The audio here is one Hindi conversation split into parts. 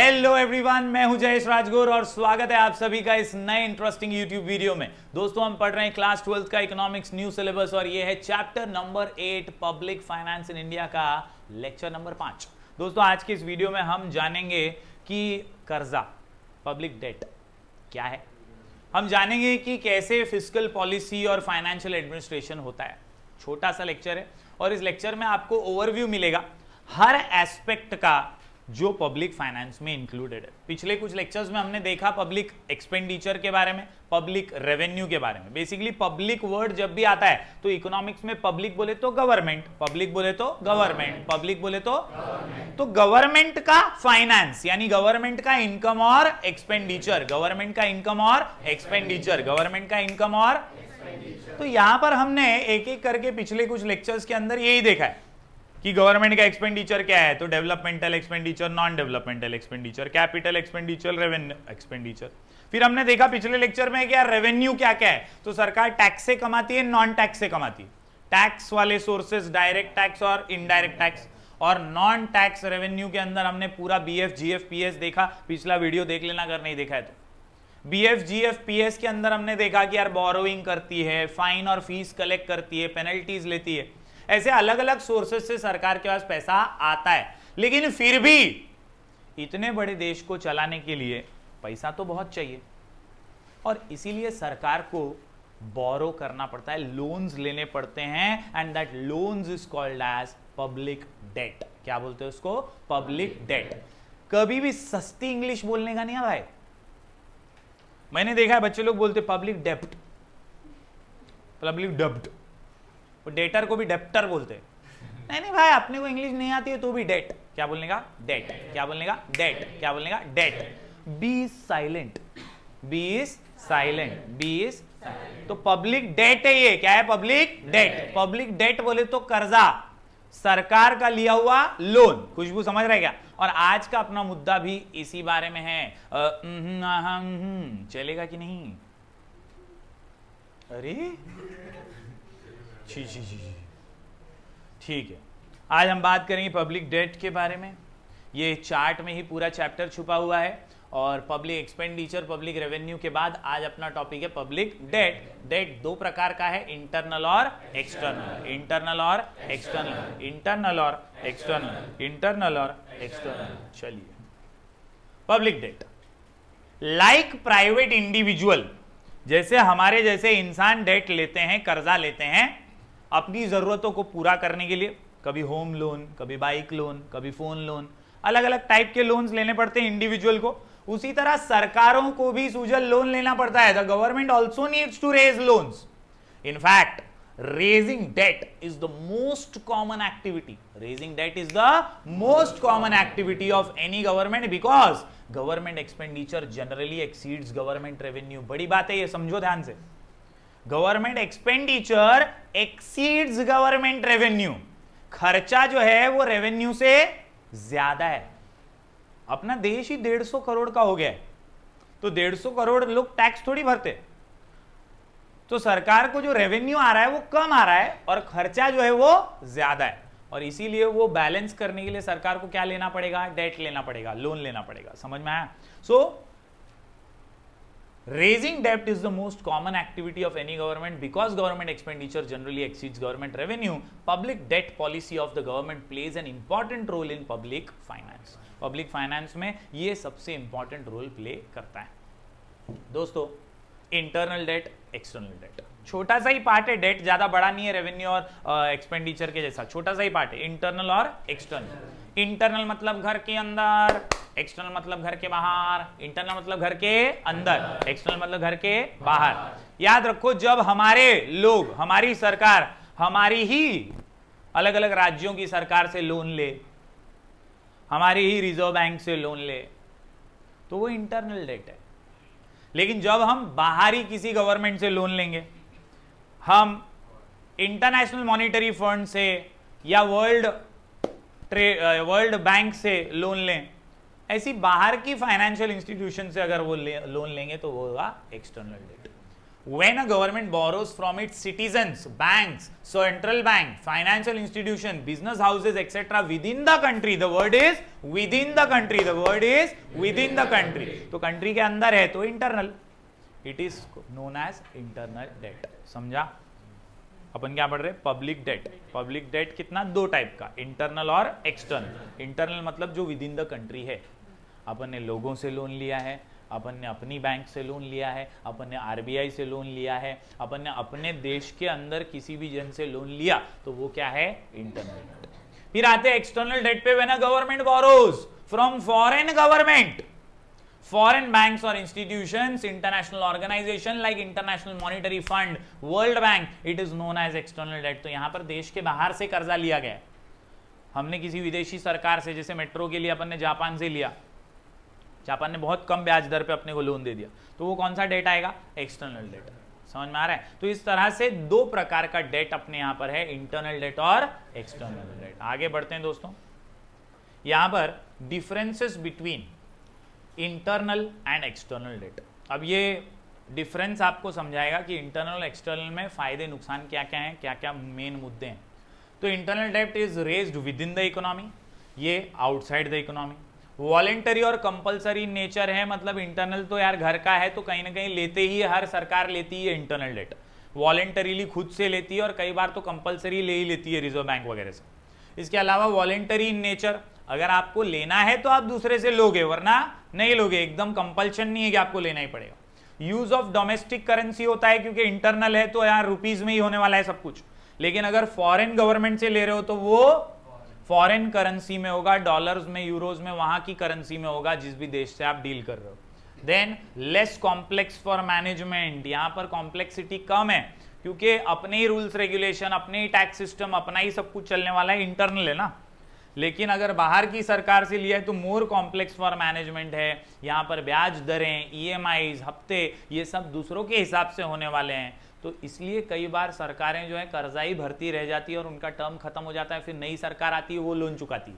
हेलो एवरीवन, मैं हूं जयेश राजगुर और स्वागत है आप सभी का इस नए इंटरेस्टिंग यूट्यूब वीडियो में। दोस्तों, हम पढ़ रहे हैं क्लास 12 का इकोनॉमिक्स न्यू सिलेबस और ये है chapter number 8 public finance in India का लेक्चर नंबर 5। दोस्तों, आज के इस वीडियो में हम जानेंगे कि कर्जा, पब्लिक डेट क्या है। हम जानेंगे कि कैसे फिस्कल पॉलिसी और फाइनेंशियल एडमिनिस्ट्रेशन होता है। छोटा सा लेक्चर है और इस लेक्चर में आपको ओवरव्यू मिलेगा हर एस्पेक्ट का जो पब्लिक फाइनेंस में इंक्लूडेड है। पिछले कुछ लेक्चर्स में हमने देखा पब्लिक एक्सपेंडिचर के बारे में, पब्लिक रेवेन्यू के बारे में। बेसिकली पब्लिक वर्ड जब भी आता है तो इकोनॉमिक्स में पब्लिक बोले तो गवर्नमेंट, पब्लिक बोले तो गवर्नमेंट, पब्लिक बोले तो गवर्नमेंट का फाइनेंस, यानी गवर्नमेंट का इनकम और एक्सपेंडिचर, गवर्नमेंट का इनकम और एक्सपेंडिचर, गवर्नमेंट का इनकम और। तो यहां पर हमने एक एक करके पिछले कुछ लेक्चर्स के अंदर यही देखा है कि गवर्नमेंट का एक्सपेंडिचर क्या है। तो developmental expenditure, non developmental expenditure, capital expenditure, revenue expenditure. फिर हमने देखा पिछले लेक्चर में क्या रेवेन्यू क्या क्या है। तो सरकार टैक्स से कमाती है, नॉन टैक्स से कमाती है। टैक्स वाले सोर्सेज डायरेक्ट टैक्स और इनडायरेक्ट टैक्स, और नॉन टैक्स रेवेन्यू के अंदर हमने पूरा बीएफ, जीएफ, पीएस देखा। पिछला वीडियो देख लेना अगर नहीं देखा है तो। बीएफ, जीएफ, पीएस के अंदर हमने देखा कि यार बोरोइंग करती है, फाइन और फीस कलेक्ट करती है, पेनल्टीज लेती है। ऐसे अलग अलग सोर्सेज से सरकार के पास पैसा आता है, लेकिन फिर भी इतने बड़े देश को चलाने के लिए पैसा तो बहुत चाहिए और इसीलिए सरकार को बोरो करना पड़ता है, लोन्स लेने पड़ते हैं, and that loans is called as public debt. क्या बोलते हैं उसको? Public debt. कभी भी सस्ती इंग्लिश बोलने का नहीं है भाई। मैंने देखा है बच्चे लोग बोलते पब्लिक डेप्ट, पब्लिक डेप्ट, डेटर को भी डेप्टर बोलते। नहीं भाई, अपने को इंग्लिश नहीं आती है तो भी डेट। क्या बोलने का? डेट। क्या बोलने का? डेट। क्या बोलने का? Debt. Be silent, be silent, be. तो पब्लिक डेट है ये। क्या है? Public debt. पब्लिक डेट बोले तो कर्जा, सरकार का लिया हुआ लोन। खुशबू समझ रहे क्या? और आज का अपना मुद्दा भी इसी बारे में है। चलेगा कि नहीं? अरे ठीक है, आज हम बात करेंगे पब्लिक डेट के बारे में। ये चार्ट में ही पूरा चैप्टर छुपा हुआ है। और पब्लिक एक्सपेंडिचर, पब्लिक रेवेन्यू के बाद आज अपना टॉपिक है पब्लिक डेट। डेट दो प्रकार का है, इंटरनल और एक्सटर्नल। इंटरनल और एक्सटर्नल, इंटरनल और एक्सटर्नल, इंटरनल और एक्सटर्नल। चलिए, public debt like private individual, जैसे हमारे जैसे इंसान डेट लेते हैं, कर्जा लेते हैं अपनी जरूरतों को पूरा करने के लिए। कभी होम लोन, कभी बाइक लोन, कभी फोन लोन, अलग अलग टाइप के लोन्स लेने पड़ते हैं इंडिविजुअल को। उसी तरह सरकारों को भी सूजल लोन लेना पड़ता है। The government also needs to raise loans. In fact, raising debt is the most common activity. Raising debt is the most common activity of any government because government expenditure generally exceeds government revenue. बड़ी बात है ये, समझो ध्यान से। Government expenditure exceeds government revenue. खर्चा जो है वो रेवेन्यू से ज्यादा है। अपना देश ही 150 करोड़ का हो गया है, तो 150 करोड़ लोग टैक्स थोड़ी भरते। तो सरकार को जो रेवेन्यू आ रहा है वो कम आ रहा है और खर्चा जो है वो ज्यादा है, और इसीलिए वो बैलेंस करने के लिए सरकार को क्या लेना पड़ेगा? डेट लेना पड़ेगा, लोन लेना पड़ेगा। समझ में आया? सो raising debt is the most common activity of any government because government expenditure generally exceeds government revenue. Public debt policy of the government plays an important role in public finance. Public finance में ये सबसे important role play करता है। दोस्तों, इंटरनल डेट, एक्सटर्नल डेट, छोटा सा ही पार्ट है। डेट ज्यादा बड़ा नहीं है रेवेन्यू और एक्सपेंडिचर के जैसा, छोटा सा ही पार्ट है। इंटरनल और एक्सटर्नल। इंटरनल मतलब घर के अंदर, एक्सटर्नल मतलब घर के बाहर। इंटरनल मतलब घर के अंदर, एक्सटर्नल मतलब घर के बाहर। याद रखो, जब हमारे लोग, हमारी सरकार, हमारी ही अलग अलग राज्यों की सरकार से लोन ले, हमारी ही रिजर्व बैंक से लोन ले, तो वो इंटरनल डेट है। लेकिन जब हम बाहरी किसी गवर्नमेंट से लोन लेंगे, हम इंटरनेशनल मॉनिटरी फंड से या वर्ल्ड बैंक से लोन लें, ऐसी बाहर की फाइनेंशियल इंस्टीट्यूशन से अगर वो लोन लेंगे तो वो होगा external debt. When a government borrows from its citizens, banks, central bank, financial institution, business houses, etc. within the country, the word is within the country, the word is within the country. तो country के अंदर है तो internal, it is known as internal debt. समझा? अपन क्या पढ़ रहे? Public debt. पब्लिक डेट कितना? दो टाइप का, इंटरनल और एक्सटर्नल. इंटरनल मतलब जो विद इन द कंट्री है. अपन ने लोगों से लोन लिया है, अपन ने अपनी बैंक से लोन लिया है, अपन ने आरबीआई से लोन लिया है, अपन ने अपने देश के अंदर किसी भी जन से लोन लिया, तो वो क्या है? Internal debt. फिर आते हैं एक्सटर्नल डेट पे. When a government borrows from foreign government, foreign banks or institutions, international organization like International Monetary Fund, World Bank, it is known as external debt. तो यहाँ पर देश के बाहर से कर्जा लिया गया. हमने किसी विदेशी सरकार से, जैसे मेट्रो के लिए अपन ने जापान से लिया, जापान ने बहुत कम ब्याज दर पे अपने को लोन दे दिया, तो वो कौन सा डेट आएगा? External debt. समझ में आ रहा है? तो इस तरह से दो प्रकार का डेट अपने यहाँ पर है, इंटरनल डेट और एक्सटर्नल डेट. आगे बढ़ते हैं दोस्तों. यहाँ पर differences between internal and external debt. अब ये डिफरेंस आपको समझाएगा कि इंटरनल और एक्सटर्नल में फायदे नुकसान क्या क्या हैं, क्या क्या मेन मुद्दे हैं. तो internal debt is raised within the economy, ये आउटसाइड द इकोनॉमी. वॉलेंटरी और कंपलसरी नेचर है, मतलब इंटरनल तो यार घर का है तो कहीं ना कहीं लेते ही, हर सरकार लेती है इंटरनल डेट. वॉलेंटरीली खुद से लेती है और कई बार तो कंपलसरी ले ही लेती है रिजर्व बैंक वगैरह से. इसके अलावा वॉलेंटरी इन नेचर, अगर आपको लेना है तो आप दूसरे से लोगे, वरना नहीं लोगे. एकदम कंपल्शन नहीं है कि आपको लेना ही पड़ेगा. यूज ऑफ डोमेस्टिक करेंसी होता है, क्योंकि इंटरनल है तो यार रुपीज में ही होने वाला है सब कुछ. लेकिन अगर फॉरेन गवर्नमेंट से ले रहे हो तो वो फॉरेन करेंसी में होगा, डॉलर्स में, यूरोज में, वहां की करेंसी में होगा जिस भी देश से आप डील कर रहे हो. Than less complex for management, यहां पर कॉम्प्लेक्सिटी कम है क्योंकि अपने ही रूल्स रेगुलेशन, अपने ही टैक्स सिस्टम, अपना ही सब कुछ चलने वाला है, इंटरनल है ना. लेकिन अगर बाहर की सरकार से लिया है तो मोर कॉम्प्लेक्स फॉर मैनेजमेंट है. यहाँ पर ब्याज दरें, ईएमआईज, हफ्ते, ये सब दूसरों के हिसाब से होने वाले हैं. तो इसलिए कई बार सरकारें जो है कर्जा ही भरती रह जाती है और उनका टर्म खत्म हो जाता है, फिर नई सरकार आती है, वो लोन चुकाती है.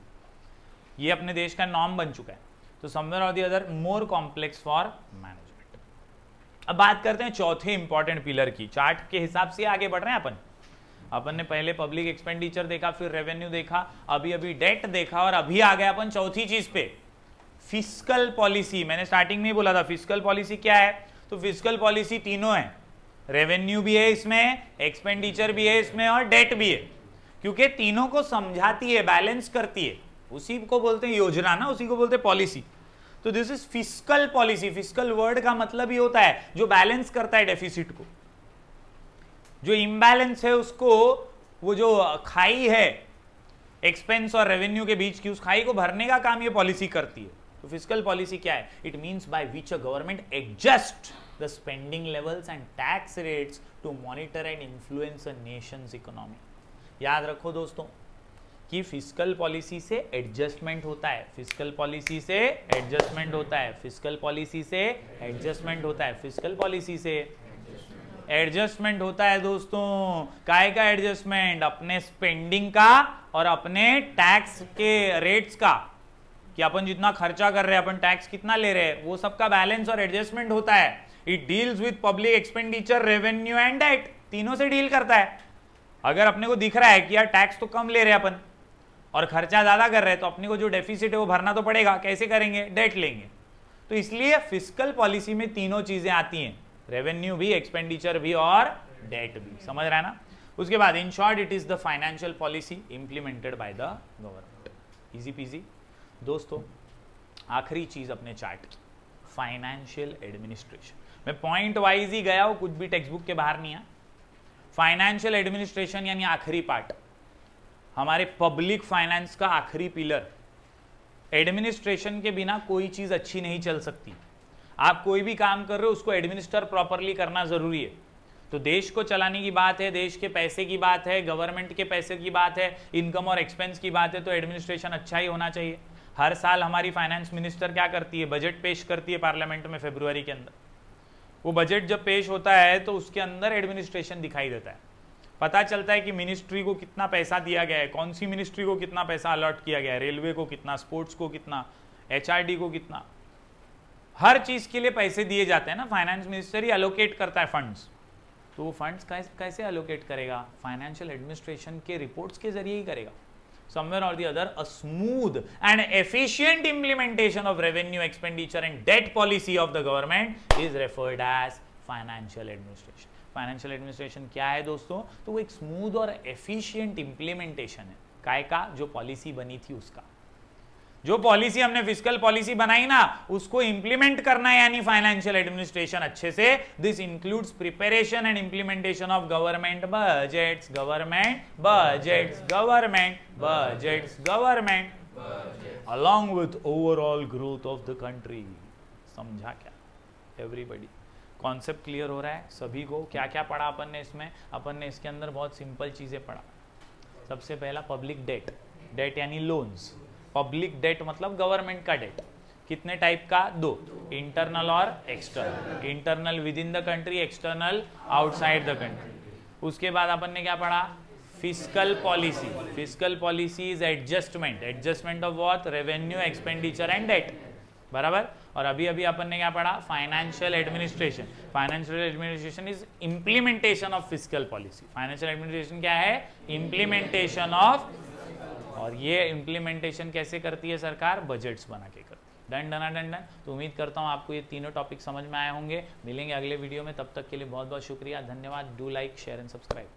ये अपने देश का नॉर्म बन चुका है. तो समवेयर और the other more complex for management. अब बात करते हैं चौथे इंपॉर्टेंट पिलर की. चार्ट के हिसाब से आगे बढ़ रहे हैं अपन ने पहले पब्लिक एक्सपेंडिचर देखा, फिर रेवेन्यू देखा, अभी डेट देखा, और अभी आ गए अपन चौथी चीज पे, फिस्कल पॉलिसी. मैंने स्टार्टिंग में ही बोला था फिस्कल पॉलिसी क्या है. तो फिस्कल पॉलिसी तीनों है, रेवेन्यू भी है इसमें, एक्सपेंडिचर भी है इसमें, और डेट भी है. क्योंकि तीनों को समझाती है, बैलेंस करती है. उसी को बोलते हैं योजना ना, उसी को बोलते हैं पॉलिसी. तो this is fiscal policy. Fiscal word का मतलब ही होता है जो बैलेंस करता है डेफिसिट को, जो इम्बैलेंस है उसको, वो जो खाई है एक्सपेंस और रेवेन्यू के बीच की, उस खाई को भरने का काम ये पॉलिसी करती है. तो फिस्कल पॉलिसी क्या है? It means by which a government adjust the spending levels and tax rates to monitor and influence a nation's economy. याद रखो दोस्तों कि फिस्कल पॉलिसी से एडजस्टमेंट होता है, फिस्कल पॉलिसी से एडजस्टमेंट होता है, फिस्कल पॉलिसी से एडजस्टमेंट होता है, फिस्कल पॉलिसी से एडजस्टमेंट होता है दोस्तों. काय का एडजस्टमेंट? अपने स्पेंडिंग का और अपने टैक्स के रेट्स का, कि अपन जितना खर्चा कर रहे हैं, अपन टैक्स कितना ले रहे हैं, वो सबका बैलेंस और एडजस्टमेंट होता है. It deals with public expenditure, revenue and debt, तीनों से डील करता है. अगर अपने को दिख रहा है कि यार टैक्स तो कम ले रहे हैं अपन और खर्चा ज्यादा कर रहे हैं, तो अपने को जो डेफिसिट है वो भरना तो पड़ेगा. कैसे करेंगे? डेट लेंगे. तो इसलिए फिस्कल पॉलिसी में तीनों चीजें आती हैं, रेवेन्यू भी, एक्सपेंडिचर भी और डेट भी. समझ रहा है ना? उसके बाद in short it is the financial policy implemented by the government. Easy PG. दोस्तों आखिरी चीज अपने चार्ट की, फाइनेंशियल एडमिनिस्ट्रेशन. मैं पॉइंट वाइज ही गया हूं, कुछ भी टेक्स्ट बुक के बाहर नहीं है. फाइनेंशियल एडमिनिस्ट्रेशन यानी आखिरी पार्ट, हमारे पब्लिक फाइनेंस का आखिरी पिलर. एडमिनिस्ट्रेशन के बिना कोई चीज अच्छी नहीं चल सकती. आप कोई भी काम कर रहे हो उसको एडमिनिस्टर प्रॉपरली करना जरूरी है. तो देश को चलाने की बात है, देश के पैसे की बात है, गवर्नमेंट के पैसे की बात है, इनकम और एक्सपेंस की बात है, तो एडमिनिस्ट्रेशन अच्छा ही होना चाहिए. हर साल हमारी फाइनेंस मिनिस्टर क्या करती है? बजट पेश करती है पार्लियामेंट में फरवरी के अंदर. वो बजट जब पेश होता है तो उसके अंदर एडमिनिस्ट्रेशन दिखाई देता है. पता चलता है कि मिनिस्ट्री को कितना पैसा दिया गया है, कौन सी मिनिस्ट्री को कितना पैसा अलॉट किया गया है, रेलवे को कितना, स्पोर्ट्स को कितना, एचआरडी को कितना. हर चीज के लिए पैसे दिए जाते हैं ना, फाइनेंस मिनिस्टर ही एलोकेट करता है फंड्स. तो वो फंड्स कैसे अलोकेट करेगा? फाइनेंशियल एडमिनिस्ट्रेशन के रिपोर्ट्स के जरिए ही करेगा. Somewhere or the other, a smooth and efficient implementation of revenue, expenditure and debt policy of the government is referred as financial administration. Financial administration क्या है दोस्तों? तो वो एक स्मूथ और एफिशिएंट इंप्लीमेंटेशन है काय का, जो पॉलिसी बनी थी उसका. जो पॉलिसी हमने फिस्कल पॉलिसी बनाई ना, उसको इंप्लीमेंट करना है, यानी फाइनेंशियल एडमिनिस्ट्रेशन अच्छे से. This includes preparation and implementation of government budgets, along with overall growth of the country. समझा क्या एवरीबॉडी? कॉन्सेप्ट क्लियर हो रहा है सभी को? क्या क्या पढ़ा अपन ने इसमें? अपन ने इसके अंदर बहुत सिंपल चीजें पढ़ा. सबसे पहला पब्लिक डेट. डेट यानी लोन्स. पब्लिक डेट मतलब गवर्नमेंट का डेट. कितने टाइप का? दो, इंटरनल और external. Internal within the country, external outside the country. उसके बाद अपन ने क्या पढ़ा? Fiscal policy. Fiscal policy is adjustment. Adjustment of what? Revenue, expenditure and debt. बराबर. और अभी अभी अपन ने क्या पढ़ा? Financial administration. Financial administration is implementation of fiscal policy. Financial administration क्या है? Implementation of. और ये इंप्लीमेंटेशन कैसे करती है सरकार? बजट्स बना के करती है. डन. तो उम्मीद करता हूँ आपको ये तीनों टॉपिक समझ में आए होंगे. मिलेंगे अगले वीडियो में, तब तक के लिए बहुत बहुत शुक्रिया, धन्यवाद. Do like, share and subscribe.